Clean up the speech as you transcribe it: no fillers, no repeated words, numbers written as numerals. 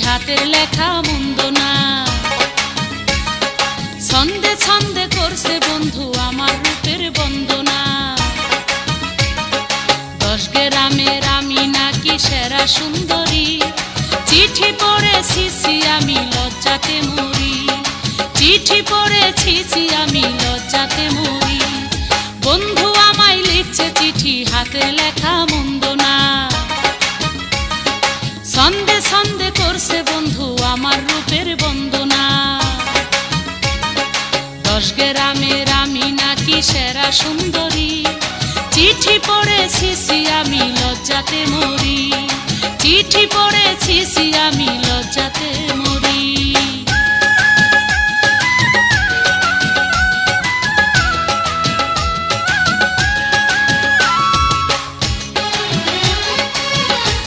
হাতের লেখা মন্দ না। ছন্দে ছন্দে করছে বন্ধু আমার রূপের বন্দনা। 10 গ্রামের আমি নাকি সেরা সুন্দরী, চিঠি পড়েছি আমি লজ্জাতে মরি। চিঠি পড়েছি আমি লজ্জাতে মরি। বন্ধু আমায় লিখছে চিঠি হাতের লেখা মন্দ না। ছন্দে ছন্দে করছে বন্ধু আমার রূপের বন্দনা। 10 গ্রামের আমি নাকি সেরা সুন্দরী, চিঠি পড়েছি আমি লজ্জাতে মরি। চিঠি পড়েছি আমি লজ্জাতে